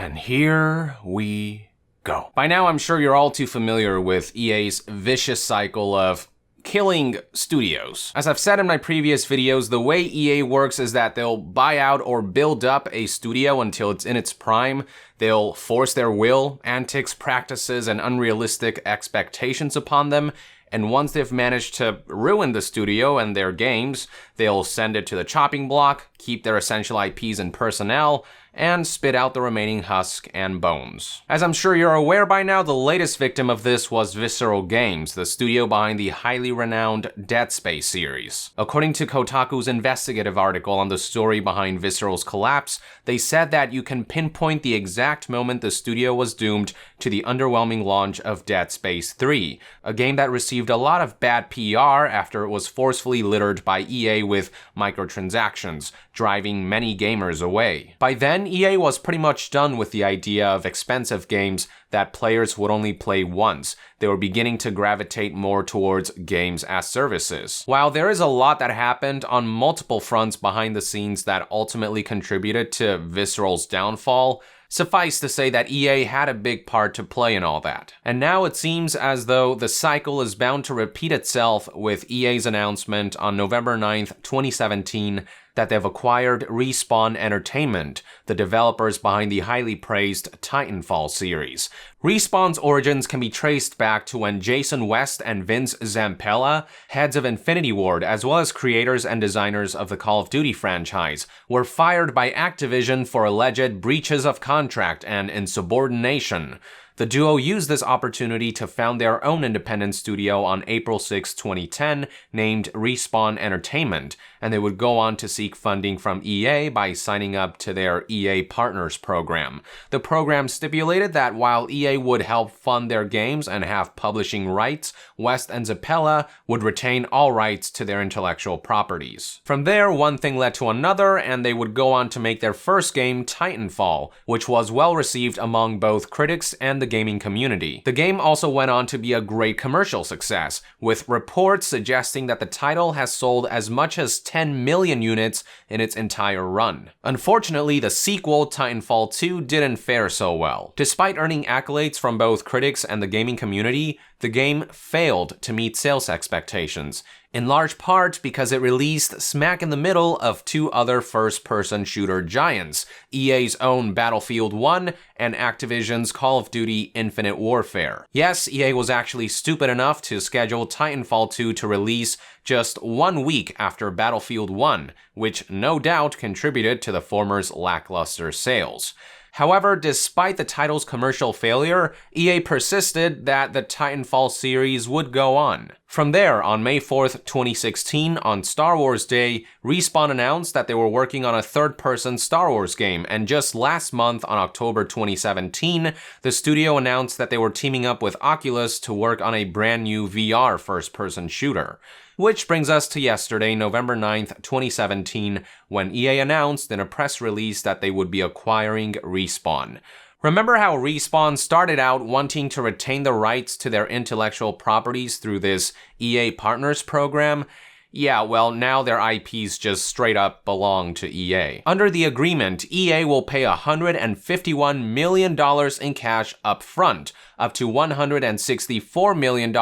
And here we go. By now, I'm sure you're all too familiar with EA's vicious cycle of killing studios. As I've said in my previous videos, the way EA works is that they'll buy out or build up a studio until it's in its prime. They'll force their will, antics, practices, and unrealistic expectations upon them. And once they've managed to ruin the studio and their games, they'll send it to the chopping block, keep their essential IPs and personnel, and spit out the remaining husk and bones. As I'm sure you're aware by now, the latest victim of this was Visceral Games, the studio behind the highly renowned Dead Space series. According to Kotaku's investigative article on the story behind Visceral's collapse, they said that you can pinpoint the exact moment the studio was doomed to the underwhelming launch of Dead Space 3, a game that received a lot of bad PR after it was forcefully littered by EA with microtransactions, driving many gamers away. By then, EA was pretty much done with the idea of expensive games that players would only play once. They were beginning to gravitate more towards games as services. While there is a lot that happened on multiple fronts behind the scenes that ultimately contributed to Visceral's downfall, suffice to say that EA had a big part to play in all that. And now it seems as though the cycle is bound to repeat itself with EA's announcement on November 9th, 2017, that they've acquired Respawn Entertainment, the developers behind the highly praised Titanfall series. Respawn's origins can be traced back to when Jason West and Vince Zampella, heads of Infinity Ward as well as creators and designers of the Call of Duty franchise, were fired by Activision for alleged breaches of contract and insubordination. The duo used this opportunity to found their own independent studio on April 6, 2010, named Respawn Entertainment, and they would go on to seek funding from EA by signing up to their EA Partners program. The program stipulated that while EA would help fund their games and have publishing rights, West and Zampella would retain all rights to their intellectual properties. From there, one thing led to another, and they would go on to make their first game, Titanfall, which was well received among both critics and the gaming community. The game also went on to be a great commercial success, with reports suggesting that the title has sold as much as 10 million units in its entire run. Unfortunately, the sequel, Titanfall 2, didn't fare so well. Despite earning accolades from both critics and the gaming community, the game failed to meet sales expectations, in large part because it released smack in the middle of two other first-person shooter giants, EA's own Battlefield 1 and Activision's Call of Duty Infinite Warfare. Yes, EA was actually stupid enough to schedule Titanfall 2 to release just 1 week after Battlefield 1, which no doubt contributed to the former's lackluster sales. However, despite the title's commercial failure, EA persisted that the Titanfall series would go on. From there, on May 4th, 2016, on Star Wars Day, Respawn announced that they were working on a third-person Star Wars game, and just last month, on October 2017, the studio announced that they were teaming up with Oculus to work on a brand new VR first-person shooter. Which brings us to yesterday, November 9th, 2017, when EA announced in a press release that they would be acquiring Respawn. Remember how Respawn started out wanting to retain the rights to their intellectual properties through this EA Partners program? Yeah, well, now their IPs just straight up belong to EA. Under the agreement, EA will pay $151 million in cash up front, up to $164 million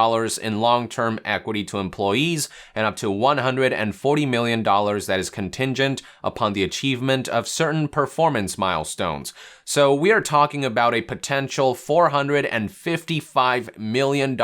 in long-term equity to employees, and up to $140 million that is contingent upon the achievement of certain performance milestones. So we are talking about a potential $455 million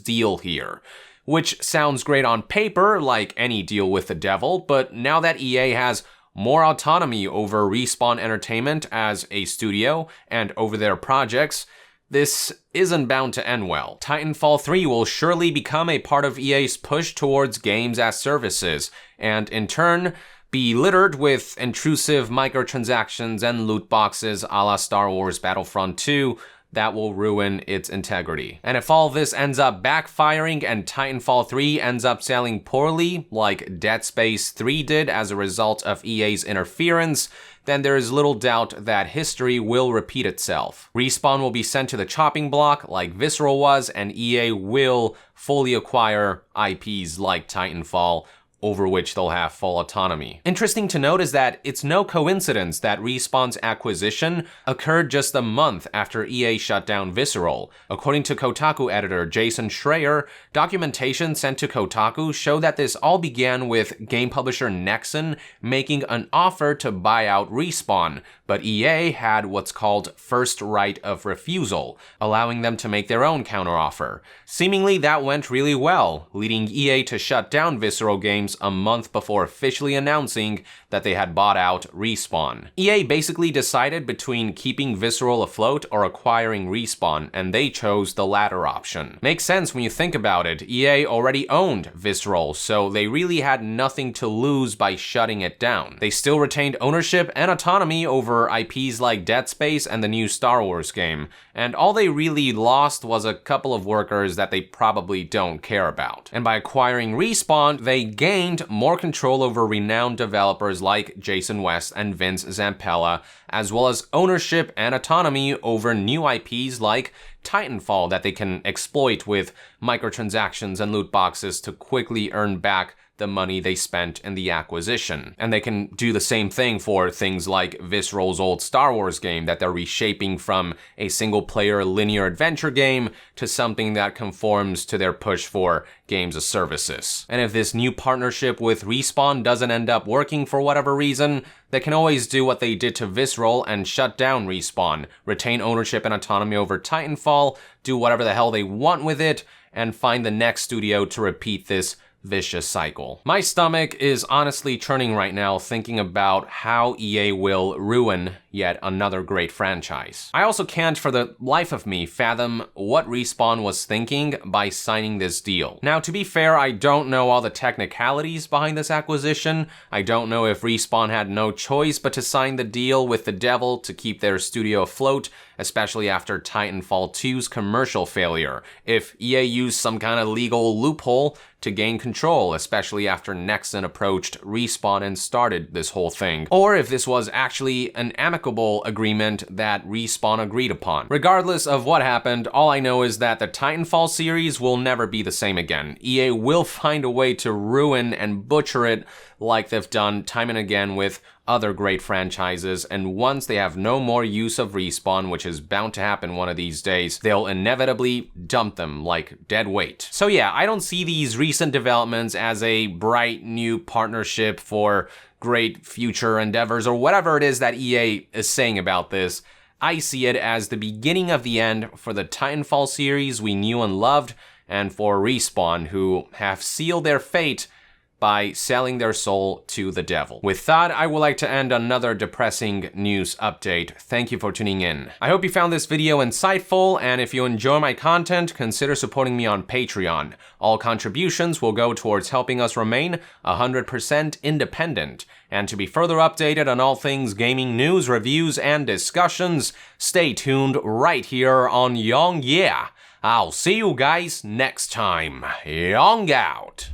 deal here. Which sounds great on paper, like any deal with the devil, but now that EA has more autonomy over Respawn Entertainment as a studio and over their projects, this isn't bound to end well. Titanfall 3 will surely become a part of EA's push towards games as services, and in turn, be littered with intrusive microtransactions and loot boxes a la Star Wars Battlefront 2, that will ruin its integrity. And if all this ends up backfiring and Titanfall 3 ends up selling poorly, like Dead Space 3 did as a result of EA's interference, then there is little doubt that history will repeat itself. Respawn will be sent to the chopping block like Visceral was, and EA will fully acquire IPs like Titanfall, over which they'll have full autonomy. Interesting to note is that it's no coincidence that Respawn's acquisition occurred just a month after EA shut down Visceral. According to Kotaku editor Jason Schreier, documentation sent to Kotaku show that this all began with game publisher Nexon making an offer to buy out Respawn, but EA had what's called first right of refusal, allowing them to make their own counteroffer. Seemingly that went really well, leading EA to shut down Visceral Games a month before officially announcing that they had bought out Respawn. EA basically decided between keeping Visceral afloat or acquiring Respawn, and they chose the latter option. Makes sense when you think about it. EA already owned Visceral, so they really had nothing to lose by shutting it down. They still retained ownership and autonomy over IPs like Dead Space and the new Star Wars game, and all they really lost was a couple of workers that they probably don't care about. And by acquiring Respawn, they gained more control over renowned developers like Jason West and Vince Zampella, as well as ownership and autonomy over new IPs like Titanfall that they can exploit with microtransactions and loot boxes to quickly earn back the money they spent in the acquisition. And they can do the same thing for things like Visceral's old Star Wars game that they're reshaping from a single-player linear adventure game to something that conforms to their push for games as services. And if this new partnership with Respawn doesn't end up working for whatever reason, they can always do what they did to Visceral and shut down Respawn, retain ownership and autonomy over Titanfall, do whatever the hell they want with it, and find the next studio to repeat this vicious cycle. My stomach is honestly churning right now thinking about how EA will ruin yet another great franchise. I also can't for the life of me fathom what Respawn was thinking by signing this deal. Now, to be fair, I don't know all the technicalities behind this acquisition. I don't know if Respawn had no choice but to sign the deal with the devil to keep their studio afloat, especially after Titanfall 2's commercial failure. If EA used some kind of legal loophole to gain control, especially after Nexon approached Respawn and started this whole thing. Or if this was actually an amicable agreement that Respawn agreed upon. Regardless of what happened, all I know is that the Titanfall series will never be the same again. EA will find a way to ruin and butcher it like they've done time and again with other great franchises, and once they have no more use of Respawn, which is bound to happen one of these days, they'll inevitably dump them like dead weight. So yeah, I don't see these recent developments as a bright new partnership for great future endeavors or whatever it is that EA is saying about this. I see it as the beginning of the end for the Titanfall series we knew and loved, and for Respawn, who have sealed their fate by selling their soul to the devil. With that, I would like to end another depressing news update. Thank you for tuning in. I hope you found this video insightful, and if you enjoy my content, consider supporting me on Patreon. All contributions will go towards helping us remain 100% independent. And to be further updated on all things gaming news, reviews, and discussions, stay tuned right here on Young Yeah. I'll see you guys next time. Young out.